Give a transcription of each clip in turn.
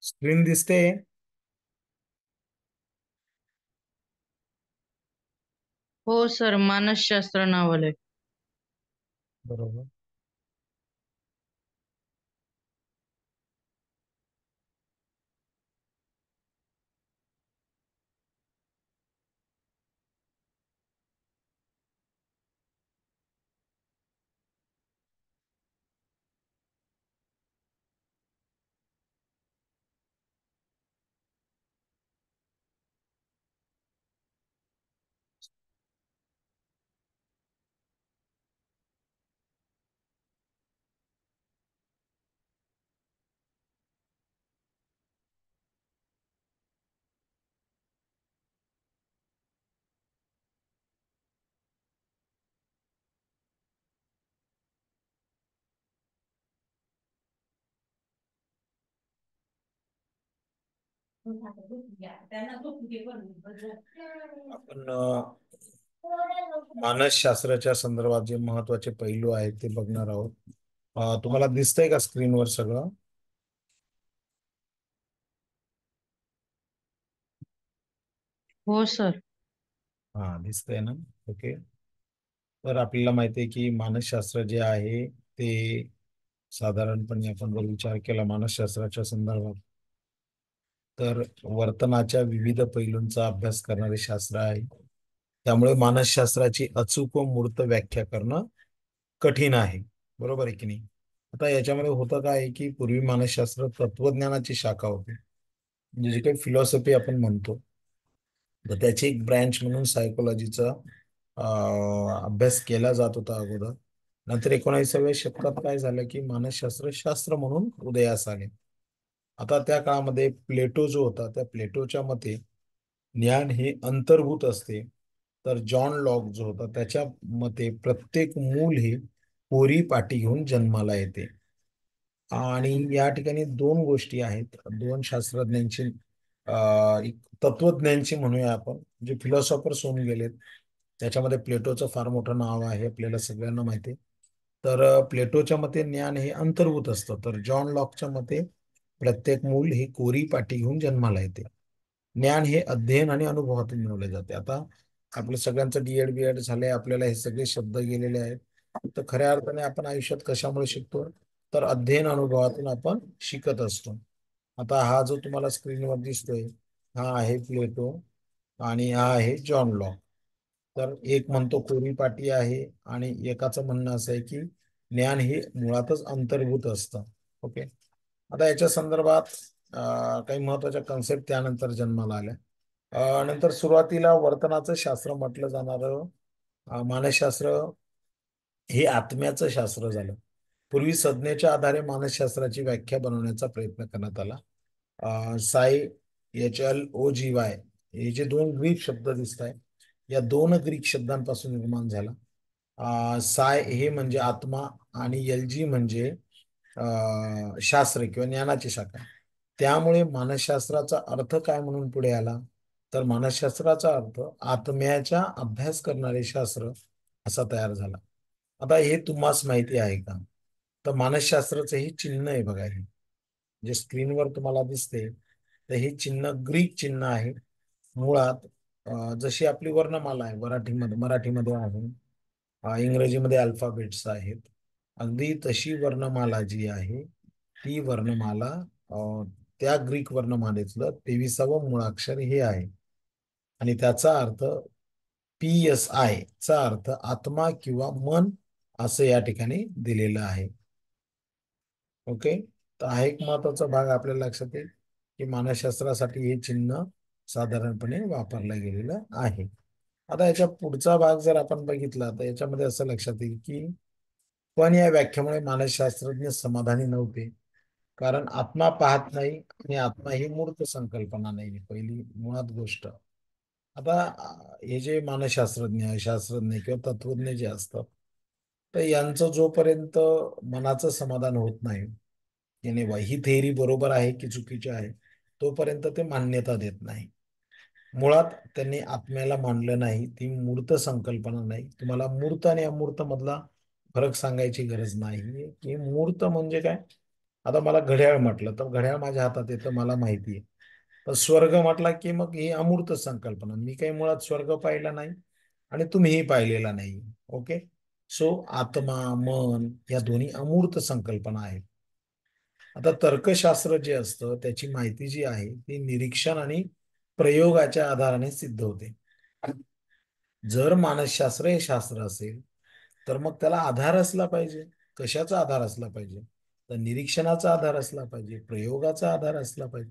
Screen दिसते. हो sir, मानसशास्त्र नावालय. बरोबर. आपण मानसशास्त्राच्या संदर्भात जे महत्वाचे पैलू आहेत ते बघणार आहोत. तुम्हाला दिसतंय का स्क्रीनवर सगळं? हो सर. हा, दिसतंय ना? ओके. तर आपल्याला माहिती आहे की मानसशास्त्र जे आहे ते साधारणपणे आपण जर विचार केला मानसशास्त्राच्या संदर्भात, तर वर्तनाच्या विविध पैलूंचा अभ्यास करणारे शास्त्र आहे. त्यामुळे मानसशास्त्राची अचूक व मूर्त व्याख्या करणं कठीण आहे. बरोबर आहे की नाही? आता याच्यामध्ये होतं काय आहे की पूर्वी मानसशास्त्र तत्वज्ञानाची शाखा होती. म्हणजे जे काही फिलॉसॉफी आपण म्हणतो, तर त्याची एक ब्रँच म्हणून सायकोलॉजीचा अभ्यास केला जात होता अगोदर. नंतर 19व्या शतकात काय झालं की मानसशास्त्र शास्त्र म्हणून उदयास आले. आता त्या काळामध्ये प्लेटो जो होता, त्या प्लेटोच्या मते ज्ञान हे अंतर्भूत असते. तर जॉन लॉक जो होता त्याच्या मते प्रत्येक मूल हे कोरी पाटी घेऊन जन्माला येते. आणि या ठिकाणी दोन गोष्टी आहेत, दोन शास्त्रज्ञांची एक तत्वज्ञांची म्हणूया आपण, जे फिलॉसॉफर्स होऊन गेलेत. त्याच्यामध्ये प्लेटोचं फार मोठं नाव आहे, आपल्याला सगळ्यांना माहिती आहे. तर प्लेटोच्या मते ज्ञान हे अंतर्भूत असतं, तर जॉन लॉकच्या मते प्रत्येक मूल ही कोरी पाटी घेऊन जन्माला येते. ज्ञान हे अध्ययन आणि अनुभवातून मिळवले जाते. आता आपलं सगळ्यांचं डीएड बीएड झालंय, आपल्याला हे सगळे शब्द गेलेले आहेत. तर खऱ्या अर्थाने आपण आयुष्यात कशामुळे शिकतो? तर अध्ययन अनुभवातून आपण शिकत असतो. आता हा जो तुम्हाला स्क्रीनवर दिसतोय, हा आहे प्लेटो आणि हा आहे जॉन लॉक. तर एक म्हणतो कोरी पाटी आहे आणि एकाचं म्हणणं असं आहे की ज्ञान हे मुळातच अंतर्भूत असतं. ओके. आता याच्या संदर्भात काही महत्वाच्या कन्सेप्ट त्यानंतर जन्माला आल्या. नंतर सुरुवातीला वर्तनाचं शास्त्र म्हटलं जाणारं मानसशास्त्र हे आत्म्याचं शास्त्र झालं. पूर्वी संज्ञेच्या आधारे मानसशास्त्राची व्याख्या बनवण्याचा प्रयत्न करण्यात आला. साय HLOGY हे जे दोन ग्रीक शब्द दिसत आहे, या दोन ग्रीक शब्दांपासून निर्माण झाला. साय हे म्हणजे आत्मा आणि LG म्हणजे शास्त्र किंवा ज्ञानाची शाखा. त्यामुळे मानसशास्त्राचा अर्थ काय म्हणून पुढे आला? तर मानसशास्त्राचा अर्थ आत्म्याचा अभ्यास करणारे शास्त्र असा तयार झाला. आता हे तुम्हाला माहिती आहे का? तर मानसशास्त्राचं हे चिन्ह आहे बघा, हे जे स्क्रीनवर तुम्हाला दिसते, तर हे चिन्ह ग्रीक चिन्ह आहे. मुळात जशी आपली वर्णमाला आहे, मराठीमध्ये आहे, इंग्रजीमध्ये अल्फाबेट्स आहेत, अगदी तशी वर्णमाला जी आहे ती वर्णमाला त्या ग्रीक वर्णमालेतलं 23वं मुळाक्षर हे आहे. आणि त्याचा अर्थ PSI चा अर्थ आत्मा किंवा मन असं या ठिकाणी दिलेलं आहे. ओके. तर हा एक महत्वाचा भाग आपल्याला लक्षात येईल की मानसशास्त्रासाठी हे चिन्ह साधारणपणे वापरलं गेलेलं आहे. आता याच्या पुढचा भाग जर आपण बघितला तर याच्यामध्ये असं लक्षात येईल की पण या व्याख्यामुळे मानसशास्त्रज्ञ समाधानी नव्हते, कारण आत्मा पाहत नाही आणि आत्मा ही मूर्त संकल्पना नाही, पहिली मुळात गोष्ट. आता हे जे मानसशास्त्रज्ञ शास्त्रज्ञ किंवा तत्वज्ञ जे असतात, तर यांचं जोपर्यंत मनाचं समाधान होत नाही की नाही बा ही थेअरी बरोबर आहे की चुकीची आहे, तोपर्यंत ते मान्यता देत नाही. मुळात त्यांनी आत्म्याला मानलं नाही, ती मूर्त संकल्पना नाही. तुम्हाला मूर्त आणि अमूर्त मधला फरक सांगायची गरज नाही की मूर्त म्हणजे काय, आता मला घड्याळ म्हटलं तर घड्याळ माझ्या हातात येतं, मला माहिती आहे. पण स्वर्ग म्हटला की मग ही अमूर्त संकल्पना, मी काही मुळात स्वर्ग पाहिला नाही आणि तुम्हीही पाहिलेला नाही. ओके. सो आत्मा, मन या दोन्ही अमूर्त संकल्पना आहेत. आता तर्कशास्त्र जे असतं त्याची माहिती जी आहे ती निरीक्षण आणि प्रयोगाच्या आधाराने सिद्ध होते. जर मानसशास्त्र हे शास्त्र असेल तर मग त्याला आधार असला पाहिजे. कशाचा आधार असला पाहिजे? तर निरीक्षणाचा आधार असला पाहिजे, प्रयोगाचा आधार असला पाहिजे.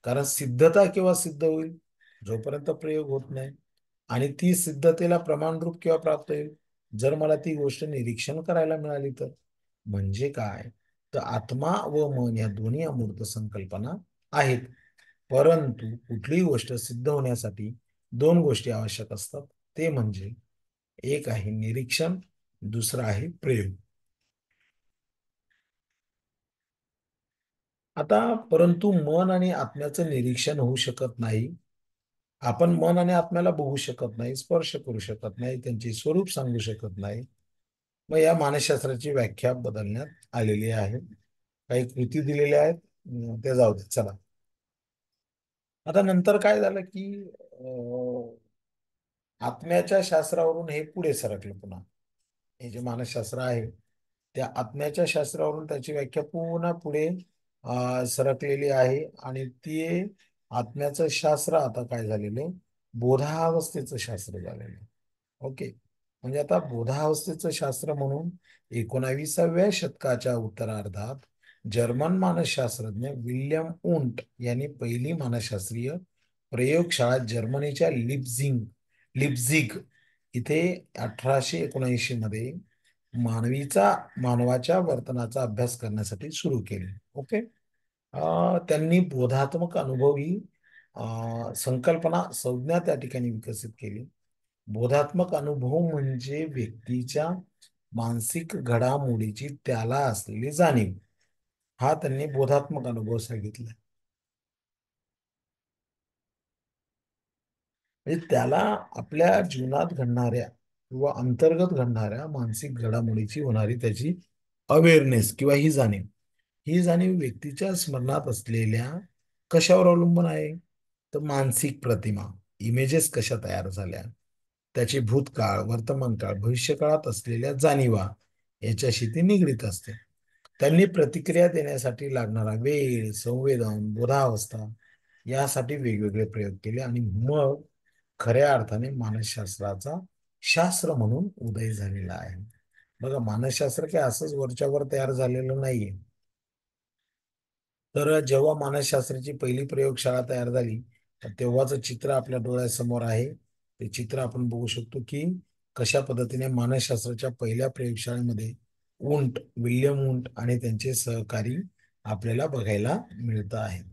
कारण सिद्धता केव्हा सिद्ध होईल? जोपर्यंत प्रयोग होत नाही. आणि ती सिद्धतेला प्रमाणरूप केव्हा प्राप्त होईल? जर मला ती गोष्ट निरीक्षण करायला मिळाली तर. म्हणजे काय? तर आत्मा व मन या दोन्ही अमूर्त संकल्पना आहेत. परंतु कुठलीही गोष्ट सिद्ध होण्यासाठी दोन गोष्टी आवश्यक असतात. ते म्हणजे एक आहे निरीक्षण, दुसरा आहे प्रयोग. आता परंतु मन आणि आत्म्याचं निरीक्षण होऊ शकत नाही. आपण मन आणि आत्म्याला बघू शकत नाही, स्पर्श करू शकत नाही, त्यांचे स्वरूप सांगू शकत नाही. मग या मानसशास्त्राची व्याख्या बदलण्यात आलेली आहे. काही कृती दिलेल्या आहेत, ते जाऊ दे चला. आता नंतर काय झालं की आत्म्याच्या शास्त्रावरून हे पुढे सरकलं पुन्हा. हे जे मानसशास्त्र आहे त्या आत्म्याच्या शास्त्रावरून त्याची व्याख्या पुन्हा पुढे सरकलेली आहे. आणि ते आत्म्याचं शास्त्र आता काय झालेलं आहे? बोधावस्थेचं शास्त्र झालेलं आहे. ओके. म्हणजे आता बोधावस्थेचं शास्त्र म्हणून 19व्या शतकाच्या उत्तरार्धात जर्मन मानसशास्त्रज्ञ विल्यम उंट यांनी पहिली मानसशास्त्रीय प्रयोगशाळा जर्मनीच्या लिप्झिग इथे 1879 मध्ये मानवाच्या वर्तनाचा अभ्यास करण्यासाठी सुरू केले. ओके. त्यांनी बोधात्मक अनुभव ही संकल्पना संज्ञा त्या ठिकाणी विकसित केली. बोधात्मक अनुभव म्हणजे व्यक्तीच्या मानसिक घडामोडीची त्याला असलेली जाणीव, हा त्यांनी बोधात्मक अनुभव सांगितला. म्हणजे त्याला आपल्या जीवनात घडणाऱ्या किंवा अंतर्गत घडणाऱ्या मानसिक घडामोडीची होणारी त्याची अवेअरनेस किंवा ही जाणीव व्यक्तीच्या स्मरणात असलेल्या कशावर अवलंबून आहे? तर मानसिक प्रतिमा, इमेजेस कशा तयार झाल्या, त्याचे भूतकाळ, वर्तमानकाळ, भविष्यकाळात असलेल्या जाणीवा याच्याशी ती निगडीत असते. त्यांनी प्रतिक्रिया देण्यासाठी लागणारा वेळ, संवेदन, बोधावस्था यासाठी वेगवेगळे प्रयोग केले आणि मग खऱ्या अर्थाने मानसशास्त्राचा शास्त्र म्हणून उदय झालेला आहे. बघा, मानसशास्त्र काय असंच वरच्यावर तयार झालेलं नाहीये. तर जेव्हा मानसशास्त्राची पहिली प्रयोगशाळा तयार झाली तेव्हाचं चित्र आपल्या डोळ्यासमोर आहे. ते चित्र आपण बघू शकतो की कशा पद्धतीने मानसशास्त्राच्या पहिल्या प्रयोगशाळेमध्ये विल्यम उंट आणि त्यांचे सहकारी आपल्याला बघायला मिळत आहेत.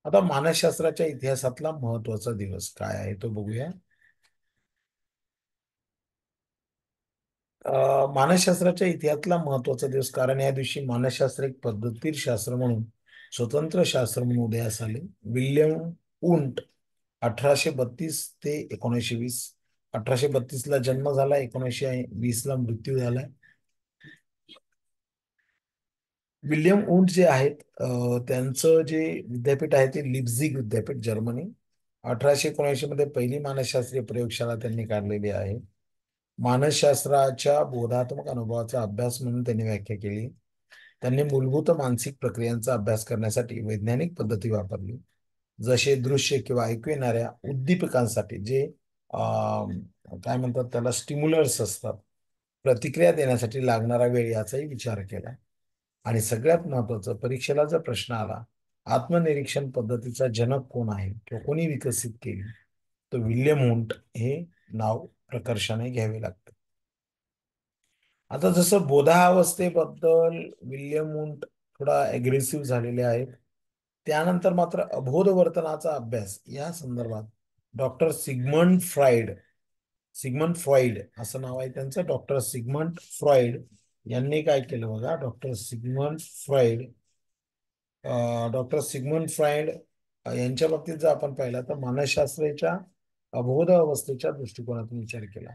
आता मानसशास्त्राच्या इतिहासातला महत्वाचा दिवस काय आहे तो बघूया. मानसशास्त्राच्या इतिहासातला महत्वाचा दिवस, कारण या दिवशी मानसशास्त्र एक पद्धतशीर शास्त्र म्हणून, स्वतंत्र शास्त्र म्हणून उदयास आले. विल्यम उंट 1832 ते 1920, 1832 ला जन्म झाला, 1920 ला मृत्यू झालाय. विल्यम उंट जे आहेत त्यांचं जे विद्यापीठ आहे ते लिप्झिग विद्यापीठ, जर्मनी. 1879 मध्ये पहिली मानसशास्त्रीय प्रयोगशाळा त्यांनी काढलेली आहे. मानसशास्त्राच्या बोधात्मक अनुभवाचा अभ्यास म्हणून त्यांनी व्याख्या केली. त्यांनी मूलभूत मानसिक प्रक्रियांचा अभ्यास करण्यासाठी वैज्ञानिक पद्धती वापरली, जसे दृश्य किंवा ऐकू येणाऱ्या उद्दीपकांसाठी जे काय म्हणतात त्याला, स्टिम्युलर्स असतात, प्रतिक्रिया देण्यासाठी लागणारा वेळ याचाही विचार केला. आणि सगळ्यात महत्वाचं, परीक्षेला जर प्रश्न आला आत्मनिरीक्षण पद्धतीचा जनक कोण आहे किंवा कोणी विकसित केली, तर विल्यम हुंट हे नाव प्रकर्षाने घ्यावे लागतं. आता जसं बोधावस्थेबद्दल विल्यम वुंट थोडा अग्रेसिव्ह झालेले आहेत, त्यानंतर मात्र अबोध वर्तनाचा अभ्यास या संदर्भात डॉक्टर सिगमंड फ्रॉइड असं नाव आहे त्यांचं, डॉक्टर सिगमंड फ्रॉइड यांनी काय केलं बघा. डॉक्टर सिगमंड फ्रॉइड यांच्या बाबतीत जर आपण पाहिलं तर मानसशास्त्राच्या अबोध अवस्थेच्या दृष्टिकोनातून विचार केला.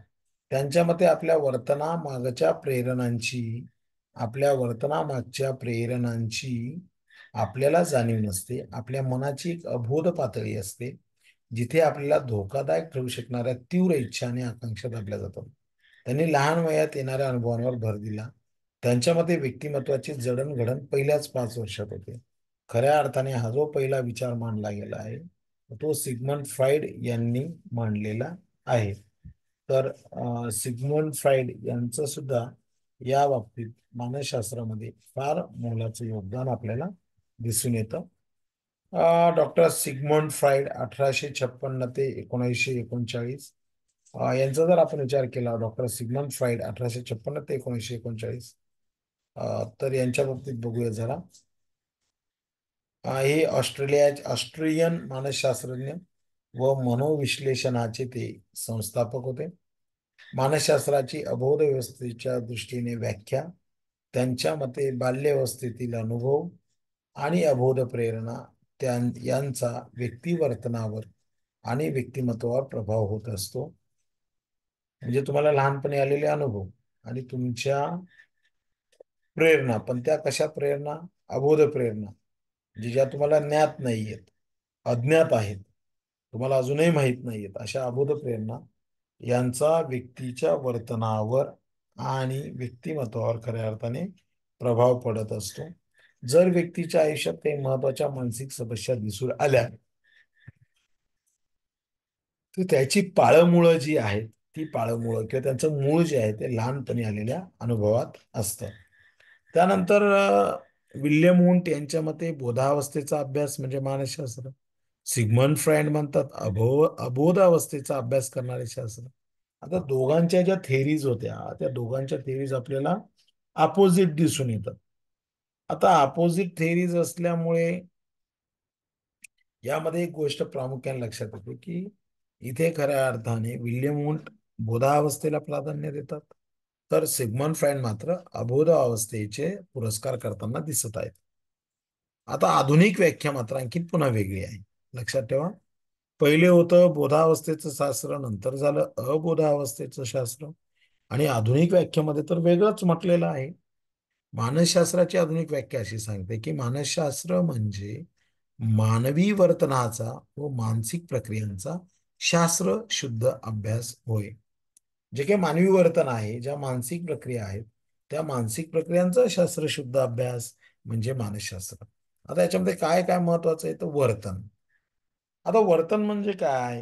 त्यांच्या मते आपल्या वर्तनामागच्या प्रेरणांची आपल्याला जाणीव नसते. आपल्या मनाची एक अबोध पातळी असते, जिथे आपल्याला धोकादायक ठरू शकणाऱ्या तीव्र इच्छा आणि आकांक्षा दाबल्या जातात. त्यांनी लहान वयात येणाऱ्या अनुभवांवर भर दिला. त्यांच्या मते व्यक्तिमत्वाची जडणघडण पहिल्याच 5 वर्षात होते. खऱ्या अर्थाने हा जो पहिला विचार मांडला गेला आहे तो सिग्मंड फ्राईड यांनी मांडलेला आहे. तर सिग्मंड फ्राईड यांचं सुद्धा या बाबतीत मानसशास्त्रामध्ये फार मोलाचं योगदान आपल्याला दिसून येतं. डॉक्टर सिग्मंड फ्राईड 1856 ते 1939 यांचा जर आपण विचार केला, डॉक्टर सिग्मंड फ्राईड 1856 ते 1939, तर यांच्या बाबतीत बघूया जरा. हे ऑस्ट्रेलियन मानसशास्त्रज्ञ व मनोविश्लेषणाचे ते संस्थापक होते. मानसशास्त्राची अबोध व्यवस्थेच्या दृष्टीने व्याख्या, त्यांच्या मते बाल्यावस्थेतील अनुभव आणि अबोध प्रेरणा यांचा व्यक्तिवर्तनावर आणि व्यक्तिमत्वावर प्रभाव होत असतो. म्हणजे तुम्हाला लहानपणी आलेले अनुभव आणि तुमच्या प्रेरणा, पण त्या कशा प्रेरणा? अबोध प्रेरणा, म्हणजे ज्या तुम्हाला ज्ञात नाहीयेत, अज्ञात आहेत, तुम्हाला अजूनही माहीत नाहीयेत, अशा अबोध प्रेरणा यांचा व्यक्तीच्या वर्तनावर आणि व्यक्तिमत्वावर खऱ्या अर्थाने प्रभाव पडत असतो. जर व्यक्तीच्या आयुष्यात काही महत्वाच्या मानसिक समस्या दिसून आल्या तर त्याची पाळंमुळं जी आहेत, ती पाळंमुळं किंवा त्यांचं मूळ जे आहे ते लहानपणी आलेल्या अनुभवात असतं. त्यानंतर विल्यम वुंट यांच्या मते बोधावस्थेचा अभ्यास म्हणजे मानसशास्त्र. सिग्मंड फ्राईड म्हणतात अबोध अवस्थेचा अभ्यास करणारे शास्त्र. आता दोघांच्या ज्या थेरीज होत्या, त्या दोघांच्या थेरीज आपल्याला अपोजिट दिसून येतात. आता अपोजिट थेरीज असल्यामुळे यामध्ये एक गोष्ट प्रामुख्याने लक्षात येते की इथे खऱ्या अर्थाने विल्यम वुंट बोधावस्थेला प्राधान्य देतात, तर सिग्मंड फ्राईड मात्र अबोध अवस्थेचे पुरस्कार करताना दिसत आहेत. आता आधुनिक व्याख्या मात्र आणखी पुन्हा वेगळी आहे. लक्षात ठेवा, पहिले होतं बोधावस्थेचं शास्त्र, नंतर झालं अबोधावस्थेचं शास्त्र, आणि आधुनिक व्याख्यामध्ये तर वेगळंच म्हटलेलं आहे. मानसशास्त्राची आधुनिक व्याख्या अशी सांगते की मानसशास्त्र म्हणजे मानवी वर्तनाचा व मानसिक प्रक्रियांचा शास्त्र शुद्ध अभ्यास होय. जे काही मानवी वर्तन आहे, ज्या मानसिक प्रक्रिया आहेत, त्या मानसिक प्रक्रियांचा शास्त्रशुद्ध अभ्यास म्हणजे मानसशास्त्र. आता याच्यामध्ये काय काय महत्वाचं आहे तर वर्तन. आता वर्तन म्हणजे काय?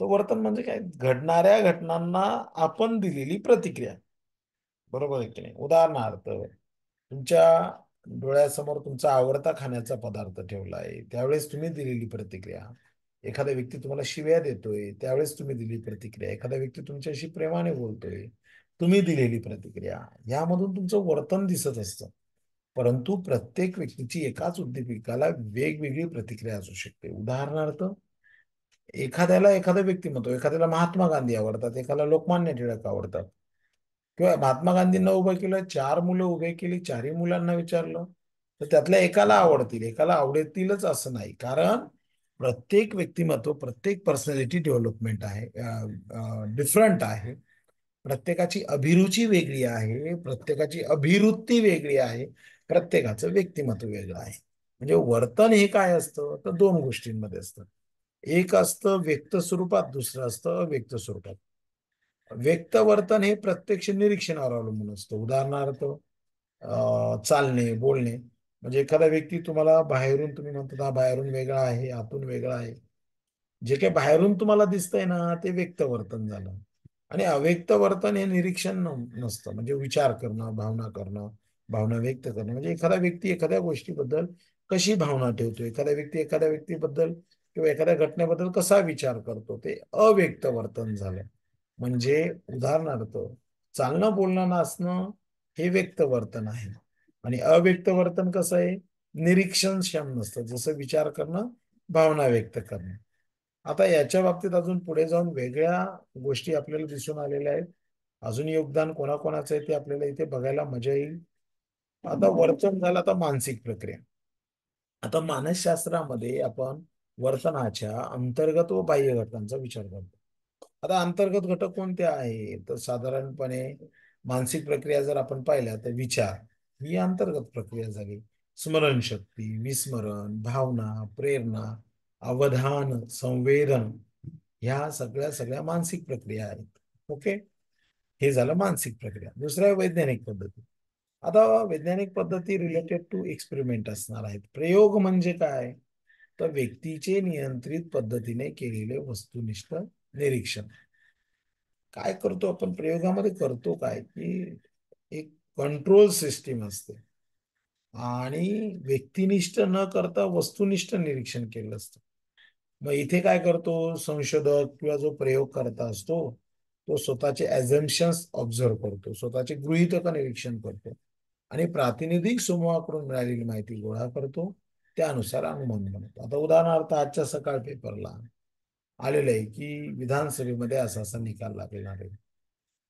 तर वर्तन म्हणजे काय? घडणाऱ्या घटनांना आपण दिलेली प्रतिक्रिया. बरोबर आहे की नाही? उदाहरणार्थ, तुमच्या डोळ्यासमोर तुमचा आवडता खाण्याचा पदार्थ ठेवला आहे, त्यावेळेस तुम्ही दिलेली प्रतिक्रिया. एखादा व्यक्ती तुम्हाला शिव्या देतोय, त्यावेळेस तुम्ही दिलेली प्रतिक्रिया. एखादा व्यक्ती तुमच्याशी प्रेमाने बोलतोय, तुम्ही दिलेली प्रतिक्रिया. यामधून तुमचं वर्तन दिसत असतं. परंतु प्रत्येक व्यक्तीची एकाच उद्दीपिकाला वेगवेगळी प्रतिक्रिया असू शकते. उदाहरणार्थ, एखाद्याला एखादं व्यक्तिमत्व, एखाद्याला महात्मा गांधी आवडतात, एखाद्याला लोकमान्य टिळक आवडतात. किंवा महात्मा गांधींना उभं केलं, 4 मुलं उभे केली, 4ही मुलांना विचारलं, तर त्यातल्या एकाला आवडतील, एकाला आवडतीलच असं नाही. कारण प्रत्येक व्यक्तिमत्व, प्रत्येक पर्सनॅलिटी डेव्हलपमेंट आहे, डिफरंट आहे. प्रत्येकाची अभिरुची वेगळी आहे, प्रत्येकाची अभिवृत्ती वेगळी आहे, प्रत्येकाचं व्यक्तिमत्व वेगळं आहे. म्हणजे वर्तन हे काय असतं तर 2 गोष्टींमध्ये असतं. एक असतं व्यक्त स्वरूपात, दुसरं असतं अव्यक्त स्वरूपात. व्यक्त वर्तन हे प्रत्यक्ष निरीक्षणावर अवलंबून असतं. उदाहरणार्थ, चालणे, बोलणे. म्हणजे एखादा व्यक्ती तुम्हाला बाहेरून, तुम्ही म्हणता हा बाहेरून वेगळा आहे, आतून वेगळा आहे, जे काही बाहेरून तुम्हाला दिसतंय ना ते व्यक्त वर्तन झालं. आणि अव्यक्त वर्तन हे निरीक्षण नसतं. म्हणजे विचार करणं, भावना करणं, भावना व्यक्त करणं. म्हणजे एखादा व्यक्ती एखाद्या गोष्टीबद्दल कशी भावना ठेवतो, एखादा व्यक्ती एखाद्या व्यक्तीबद्दल किंवा एखाद्या घटनेबद्दल कसा विचार करतो, ते अव्यक्त वर्तन झालं. म्हणजे उदाहरणार्थ, चालणं, बोलणं, नाचणं हे व्यक्त वर्तन आहे. आणि अव्यक्त वर्तन कसं आहे? निरीक्षणक्षम नसतं, जसं विचार करणं, भावना व्यक्त करणं. आता याच्या बाबतीत अजून पुढे जाऊन वेगळ्या गोष्टी आपल्याला दिसून आलेल्या आहेत. अजून योगदान कोणाकोणाचं आहे ते आपल्याला इथे बघायला मजा येईल. आता वर्तन झालं, आता मानसिक प्रक्रिया. आता मानसशास्त्रामध्ये आपण वर्तनाच्या अंतर्गत व बाह्य घटकांचा विचार करतो. आता अंतर्गत घटक कोणते आहे, तर साधारणपणे मानसिक प्रक्रिया जर आपण पाहिल्या तर विचार ही अंतर्गत प्रक्रिया झाली. स्मरणशक्ती, विस्मरण, भावना, प्रेरणा, अवधान, संवेदन, ह्या सगळ्या सगळ्या मानसिक प्रक्रिया आहेत. ओके, हे झालं मानसिक प्रक्रिया. दुसऱ्या वैज्ञानिक पद्धती. आता वैज्ञानिक पद्धती रिलेटेड टू एक्सपेरिमेंट असणार आहेत. प्रयोग म्हणजे काय, तर व्यक्तीचे नियंत्रित पद्धतीने केलेले वस्तुनिष्ठ निरीक्षण. काय करतो आपण प्रयोगामध्ये, करतो काय की एक कंट्रोल सिस्टीम असते आणि व्यक्तिनिष्ठ न करता वस्तुनिष्ठ निरीक्षण केलं असतं. मग इथे काय करतो संशोधक किंवा जो प्रयोग करता असतो, तो स्वतःचे ऍझम्पशन्स ऑब्झर्व करतो, स्वतःचे गृहीतक निरीक्षण करतो आणि प्रातिनिधिक समूहाकडून मिळालेली माहिती गोळा करतो, त्यानुसार अनुमान बनवतो. आता उदाहरणार्थ आजच्या सकाळ पेपरला आलेलं आहे की विधानसभेमध्ये असा असा निकाल लागणार आहे.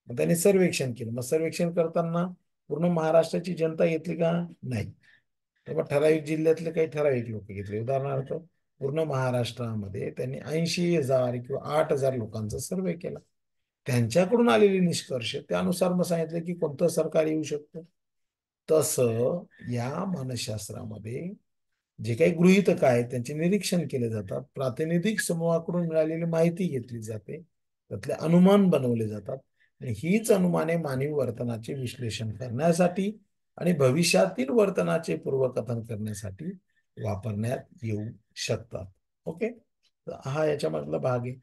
मग त्यांनी सर्वेक्षण केलं. मग सर्वेक्षण करताना पूर्ण महाराष्ट्राची जनता घेतली का, नाही. तेव्हा ठराविक जिल्ह्यातले काही ठराविक लोक घेतले. उदाहरणार्थ पूर्ण महाराष्ट्रामध्ये त्यांनी 80,000 किंवा 8,000 लोकांचा सर्वे केला. त्यांच्याकडून आलेले निष्कर्ष त्यानुसार मग सांगितलं की कोणतं सरकार येऊ शकतं. तसं या मानसशास्त्रामध्ये जे काही गृहीतक आहेत त्यांचे निरीक्षण केले जातात, प्रातिनिधिक समूहाकडून मिळालेली माहिती घेतली जाते, त्यातले अनुमान बनवले जातात आणि हीच अनुमाने मानवी वर्तनाचे विश्लेषण करण्यासाठी आणि भविष्यातील वर्तनाचे पूर्वकथन करण्यासाठी वापरण्यात येऊ शकतात. ओके, हा याच्यामधला भाग आहे.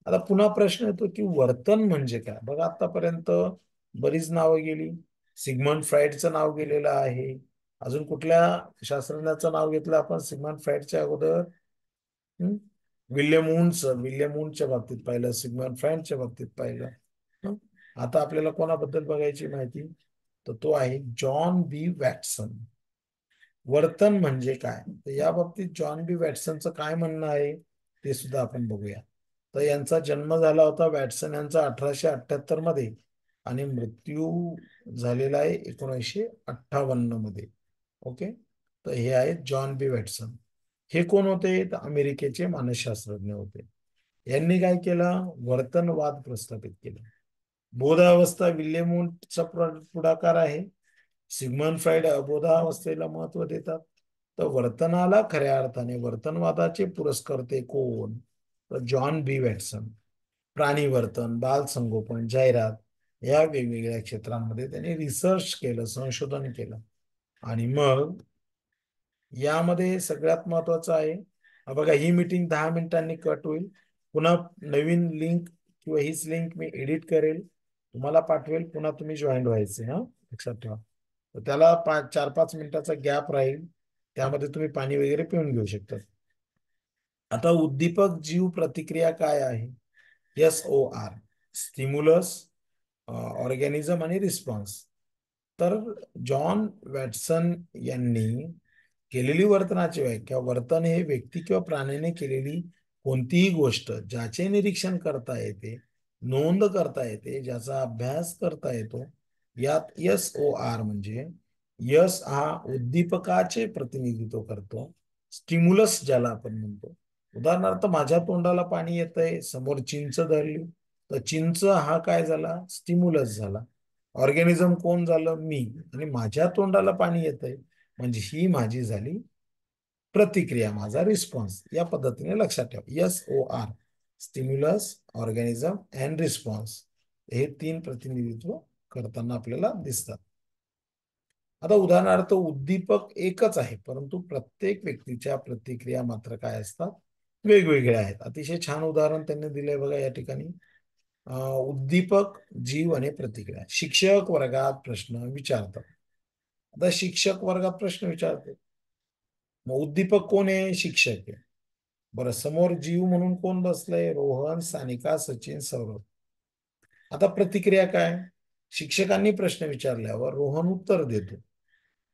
आता पुन्हा प्रश्न येतो की वर्तन म्हणजे काय. बघा आतापर्यंत बरीच नावं गेली. सिग्मंड फ्राईडचं नाव गेलेलं आहे. अजून कुठल्या शास्त्रज्ञाचं नाव घेतलं आपण सिग्मंड फ्राईडच्या अगोदर? हं? विल्यम वूडच्या बाबतीत पाहिलं, सिग्मंड फ्राईडच्या बाबतीत पाहिलं. हं? आता आपल्याला कोणाबद्दल बघायची माहिती, तर तो आहे जॉन बी वॅटसन. वर्तन म्हणजे काय, तर या बाबतीत जॉन बी वॅटसनचं काय म्हणणं आहे ते सुद्धा आपण बघूया. तर यांचा जन्म झाला होता वॅटसन यांचा 1878 मध्ये आणि मृत्यू झालेला आहे 1958 मध्ये. ओके, तर हे आहेत जॉन बी वॅटसन. हे कोण होते, तर अमेरिकेचे मानसशास्त्रज्ञ होते. यांनी काय केलं, वर्तनवाद प्रस्थापित केला. बोधावस्था विल्यम वूडचा पुढाकार आहे. सिग्मंड फ्राईड अबोधावस्थेला महत्व देतात. तर वर्तनाला खऱ्या अर्थाने वर्तनवादाचे पुरस्कर्ते कोण, तर जॉन बी वॅटसन. प्राणी वर्तन, बाल संगोपन, जाहिरात या वेगवेगळ्या क्षेत्रांमध्ये त्यांनी रिसर्च केलं, संशोधन केलं. आणि मग यामध्ये सगळ्यात महत्वाचं आहे, बघा ही मीटिंग 10 मिनिटांनी कट होईल. पुन्हा नवीन लिंक किंवा हीच लिंक मी एडिट करेल, तुम्हाला पाठवेल, पुन्हा तुम्ही जॉईन व्हायचे. हा, लक्षात ठेवा. तर त्याला 4-5 मिनिटाचा गॅप राहील, त्यामध्ये तुम्ही पाणी वगैरे पिऊन घेऊ शकता. आता उद्दीपक जीव प्रतिक्रिया काय आहे, SOR, स्टिम्युलस, ऑर्गॅनिझम आणि रिस्पॉन्स. तर जॉन वॅटसन यांनी केलेली वर्तनाची व्याख्या, वर्तन हे व्यक्ती किंवा प्राण्याने केलेली कोणतीही गोष्ट ज्याचे निरीक्षण करता येते, नोंद करता येते, ज्याचा अभ्यास करता येतो. यात SOR म्हणजे यस हा उद्दीपकाचे प्रतिनिधित्व करतो. स्टिम्युलस ज्याला आपण म्हणतो, उदाहरणार्थ माझ्या तोंडाला पाणी येतंय, समोर चिंच धरली, तर चिंच हा काय झाला, स्टिम्युलस झाला. ऑर्गॅनिझम कोण झालं, मी, आणि माझ्या तोंडाला पाणी येतंय म्हणजे ही माझी झाली प्रतिक्रिया, माझा रिस्पॉन्स. या पद्धतीने लक्षात ठेवा. SOR, stimulus, organism and response, हे 3 प्रतिनिधित्व करताना आपल्याला दिसतात. आता उदाहरणार्थ उद्दीपक एकच आहे, परंतु प्रत्येक व्यक्तीच्या प्रतिक्रिया मात्र काय असतात, वेगवेगळ्या आहेत. अतिशय छान उदाहरण त्यांनी दिलंय बघा या ठिकाणी. उद्दीपक, जीव आणि प्रतिक्रिया. शिक्षक वर्गात प्रश्न विचारतात. आता शिक्षक वर्गात प्रश्न विचारते, मग उद्दीपक कोण आहे, शिक्षक आहे. बरं, समोर जीव म्हणून कोण बसलंय, रोहन, सानिका, सचिन, सौरभ. आता प्रतिक्रिया काय, शिक्षकांनी प्रश्न विचारल्यावर रोहन उत्तर देतो,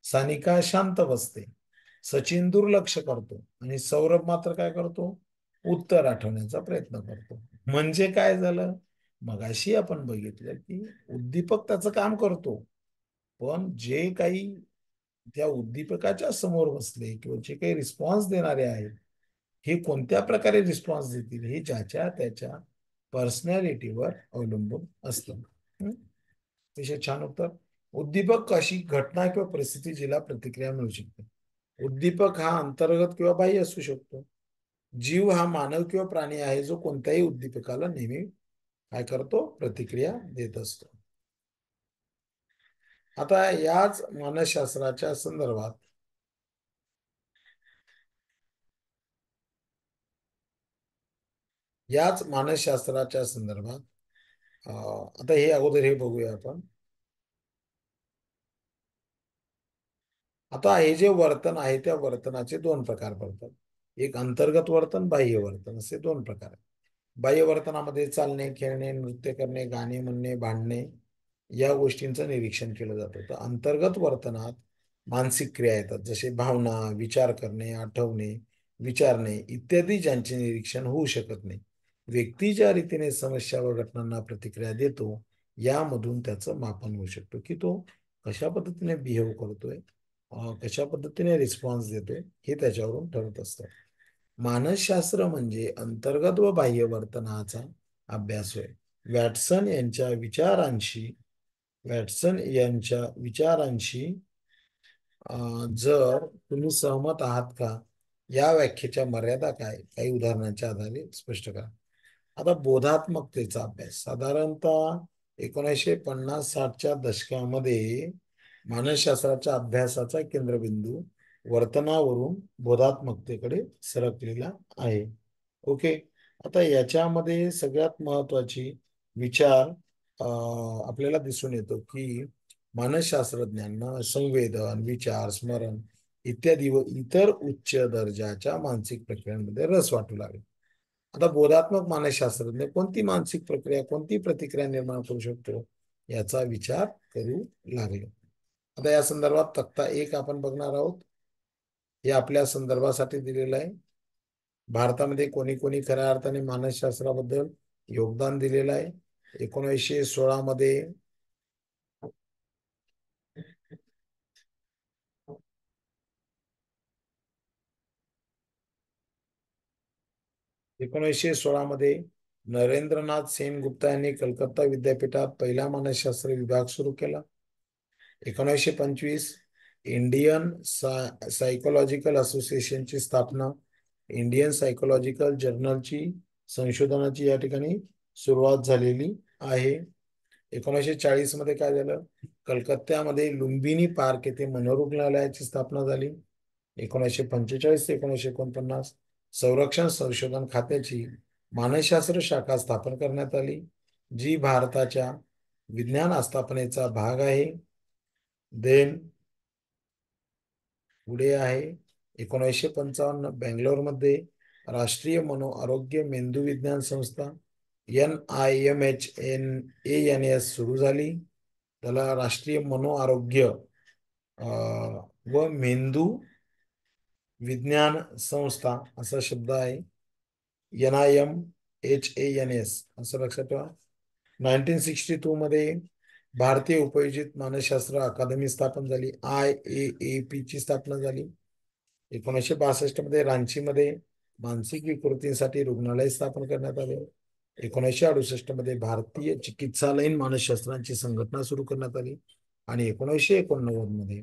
सानिका शांत बसते, सचिन दुर्लक्ष करतो आणि सौरभ मात्र काय करतो, उत्तर आठवण्याचा प्रयत्न करतो. म्हणजे काय झालं, मगाशी आपण बघितलं की उद्दीपक त्याचं काम करतो, पण जे काही त्या उद्दीपकाच्या समोर बसले किंवा जे काही रिस्पॉन्स देणारे आहेत, हे कोणत्या प्रकारे रिस्पॉन्स देतील हे ज्याच्या त्याच्या पर्सनॅलिटीवर अवलंबून असतं. अतिशय छान उत्तर. उद्दीपक अशी घटना किंवा परिस्थिती जिला प्रतिक्रिया मिळू शकते. उद्दीपक हा अंतर्गत किंवा बाह्य असू शकतो. जीव हा मानव किंवा प्राणी आहे जो कोणत्याही उद्दीपकाला नेहमी काय करतो, प्रतिक्रिया देत असतो. आता याच मानसशास्त्राच्या संदर्भात आता हे अगोदर हे बघूया आपण. आता हे जे वर्तन आहे त्या वर्तनाचे दोन प्रकार पडतात. एक अंतर्गत वर्तन, बाह्य वर्तन, असे दोन प्रकार आहेत. बाह्य वर्तनामध्ये चालणे, खेळणे, नृत्य करणे, गाणे म्हणणे, भांडणे या गोष्टींचं निरीक्षण केलं जातं. तर अंतर्गत वर्तनात मानसिक क्रिया येतात, जसे भावना, विचार करणे, आठवणे, विचारणे इत्यादी, ज्यांचे निरीक्षण होऊ शकत नाही. व्यक्ती ज्या रीतीने समस्या व घटनांना प्रतिक्रिया देतो यामधून त्याचं मापन होऊ शकतो की तो कशा पद्धतीने बिहेव करतोय, कशा पद्धतीने रिस्पॉन्स देतोय, हे त्याच्यावरून ठरत असतं. मानसशास्त्र म्हणजे अंतर्गत व बाह्य वर्तनाचा अभ्यास होय. वॅटसन यांच्या विचारांशी जर तुम्ही सहमत आहात का, या व्याख्येच्या मर्यादा काय, काही उदाहरणांच्या आधारे स्पष्ट करा. आता बोधात्मकतेचा अभ्यास साधारणतः 1950-60च्या दशकामध्ये मानसशास्त्राच्या अभ्यासाचा केंद्रबिंदू वर्तनावरून बोधात्मकतेकडे सरकलेला आहे. ओके. आता याच्यामध्ये सगळ्यात महत्वाची विचार आपल्याला दिसून येतो की मानसशास्त्रज्ञांना संवेदन, विचार, स्मरण इत्यादी व इतर उच्च दर्जाच्या मानसिक प्रक्रियांमध्ये रस वाटू लागला. आता बोधात्मक मानसशास्त्रज्ञ कोणती मानसिक प्रक्रिया, कोणती प्रतिक्रिया निर्माण करू शकतो याचा विचार करू लागले. आता या संदर्भात तक्ता 1 आपण बघणार आहोत. हे आपल्या संदर्भासाठी दिलेलं आहे. भारतामध्ये कोणी कोणी खऱ्या अर्थाने मानसशास्त्राबद्दल योगदान दिलेलं आहे. 1916 मध्ये 1916 मध्ये नरेंद्रनाथ सेनगुप्ता यांनी कलकत्ता विद्यापीठात पहिला मानसशास्त्र विभाग सुरू केला. 1925 इंडियन सायकोलॉजिकल असोसिएशनची स्थापना, इंडियन सायकोलॉजिकल जर्नलची संशोधनाची या ठिकाणी सुरुवात झालेली आहे. 1940 मध्ये काय झालं, कलकत्त्यामध्ये लुंबिनी पार्क येथे मनोरुग्णालयाची स्थापना झाली. 1945 ते 1949 संरक्षण संशोधन खात्याची मानसशास्त्र शाखा स्थापन करण्यात आली, जी भारताच्या विज्ञान आस्थापनेचा भाग आहे. देन पुढे आहे 1955 बेंगलोरमध्ये राष्ट्रीय मनो आरोग्य मेंदू विज्ञान संस्था NIMHANS सुरू झाली. त्याला राष्ट्रीय मनो आरोग्य व मेंदू विज्ञान संस्था असा शब्द आहे. NIMHANS असं लक्षात ठेवा. 1962 मध्ये भारतीय उपयोजित मानसशास्त्र अकादमी स्थापन झाली, IAAP ची स्थापना झाली. 1962 मध्ये रांचीमध्ये मानसिक विकृतींसाठी रुग्णालय स्थापन करण्यात आले. 1968 मध्ये भारतीय चिकित्सालयीन मानसशास्त्रांची संघटना सुरू करण्यात आली आणि 1989 मध्ये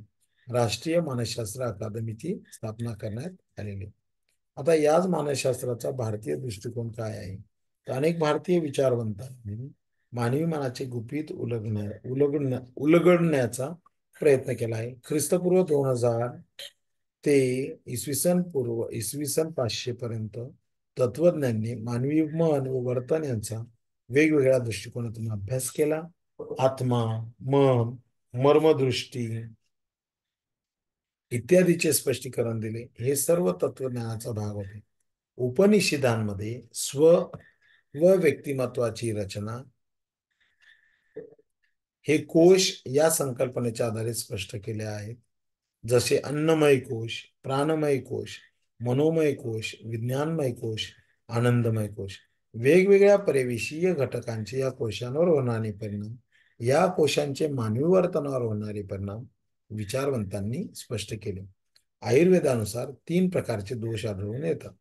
राष्ट्रीय मानसशास्त्र अकादमीची स्थापना करण्यात आलेली. आता याच मानसशास्त्राचा भारतीय दृष्टिकोन काय आहे, तर अनेक भारतीय विचारवंतांनी मानवी मनाचे गुपित उलगडण्याचा प्रयत्न केला आहे. ख्रिस्तपूर्व 2000 ते इसवी सन 500 पर्यंत तत्वज्ञांनी मानवी मन व वर्तन यांचा वेगवेगळ्या दृष्टिकोनातून अभ्यास केला. आत्मा, मन, मर्मदृष्टी इत्यादीचे स्पष्टीकरण दिले. हे सर्व तत्वज्ञानाचा भाग होते. उपनिषदांमध्ये स्व व व्यक्तिमत्वाची रचना हे कोश या संकल्पनेच्या आधारे स्पष्ट केले आहेत, जसे अन्नमय कोश, प्राणमय कोश, मनोमय कोश, विज्ञानमय कोश, आनंदमय कोश. वेगवेगळ्या परिवेशीय घटकांचे या कोशांवर होणारे परिणाम, या कोशांचे मानवी वर्तनावर होणारे परिणाम विचारवंतांनी स्पष्ट केले. आयुर्वेदानुसार 3 प्रकारचे दोष आढळून येतात.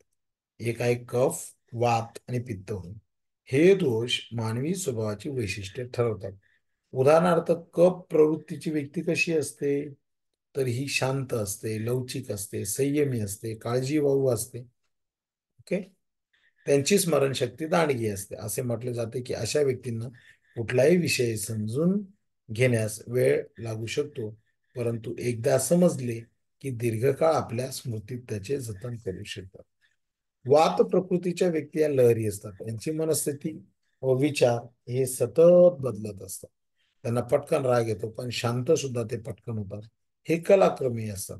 एक आहे कफ, वात आणि पित्त होय. हे दोष मानवी स्वभावाची वैशिष्ट्ये ठरवतात. उदाहरणार्थ, कप प्रवृत्तीची व्यक्ती कशी असते? तर ही शांत असते, लवचिक असते, संयमी असते, काळजीवाहू असते. ओके. त्यांची स्मरणशक्ती दांडगी असते. असे म्हटले जाते की अशा व्यक्तींना कुठलाही विषय समजून घेण्यास वेळ लागू शकतो, परंतु एकदा समजले की दीर्घकाळ आपल्या स्मृतीत त्याचे जतन करू शकतात. वात प्रकृतीच्या व्यक्ती या लहरी असतात. त्यांची मनस्थिती व विचार हे सतत बदलत असतात. त्यांना पटकन राग येतो, पण शांत सुद्धा ते पटकन होतात. हे कलाक्रमी असतात.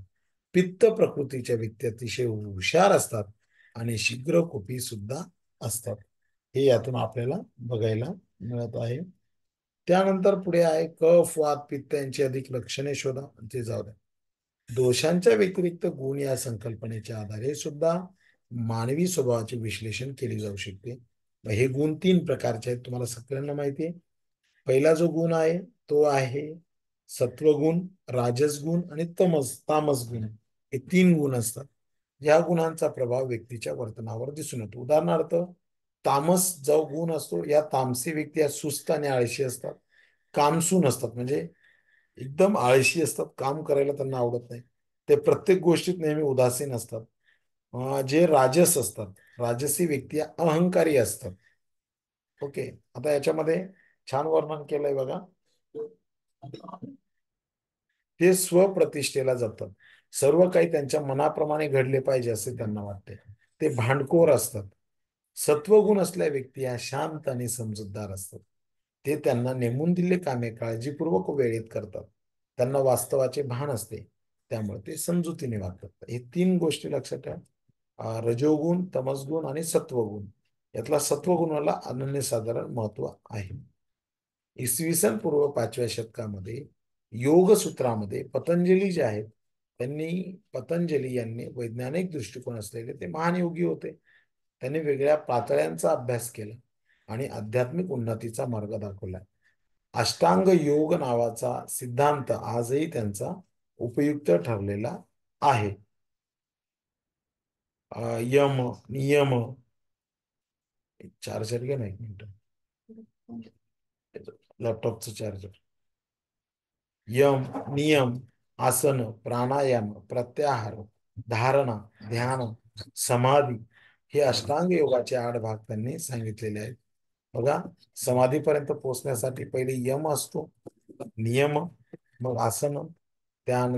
पित्त प्रकृतीच्या व्यक्ती अतिशय हुशार असतात आणि शीघ्रकोपी सुद्धा असतात. हे यातून आपल्याला बघायला मिळत आहे. त्यानंतर पुढे आहे कफ वात पित्त यांची अधिक लक्षणे शोधा. ते जाऊ द्या. दोषांच्या व्यतिरिक्त गुण या संकल्पनेच्या आधारे सुद्धा मानवी स्वभावाचे विश्लेषण केले जाऊ शकते. हे गुण 3 प्रकारचे आहेत, तुम्हाला सगळ्यांना माहिती आहे. पहिला जो गुण आहे तो आहे सत्वगुण, राजस गुण आणि तामस गुण. हे 3 गुण असतात. या गुणांचा प्रभाव व्यक्तीच्या वर्तनावर दिसून येतो. उदाहरणार्थ, तामस जो गुण असतो, या तामसी व्यक्ती या सुस्त आणि आळशी असतात, कामसून असतात, म्हणजे एकदम आळशी असतात, काम करायला त्यांना आवडत नाही. ते प्रत्येक गोष्टीत नेहमी उदासीन असतात. जे राजस असतात, राजसी व्यक्ती अहंकारी असतात. ओके. आता याच्यामध्ये छान वर्णन केलंय बघा. ते स्वप्रतिष्ठेला जातात. सर्व काही त्यांच्या मनाप्रमाणे घडले पाहिजे असे त्यांना वाटते. ते भांडखोर असतात. सत्वगुण असलेल्या व्यक्ती ह्या शांत आणि समजूतदार असतात. ते त्यांना नेमून दिलेले कामे काळजीपूर्वक वेळेत करतात. त्यांना वास्तवाचे भान असते, त्यामुळे ते समजुतीने वागतात. हे 3 गोष्टी लक्षात ठेवा. रजोगुण, तमसगुण आणि सत्वगुण. यातला सत्वगुणाला अनन्यसाधारण महत्व आहे. इसवी सन पूर्व 5व्या शतकामध्ये योगसूत्रामध्ये पतंजली जे आहेत, पतंजली यांनी वैज्ञानिक दृष्टिकोन असलेले ते महान योगी होते. त्यांनी वेगळ्या पातळ्यांचा अभ्यास केला आणि आध्यात्मिक उन्नतीचा मार्ग दाखवला. अष्टांग योग नावाचा सिद्धांत आजही त्यांचा उपयुक्त ठरलेला आहे. यम, नियम, चार्जर घे ना, 1 मिनिट, लॅपटॉपचं चार्जर. यम, नियम, आसन, प्राणायाम, प्रत्याहार, धारणा, ध्यान, समाधी हे अष्टांग योगाचे 8 भाग त्यांनी सांगितलेले आहेत. बघा, समाधीपर्यंत पोहोचण्यासाठी पहिले यम असतो, नियम, मग आसन, त्यानंतर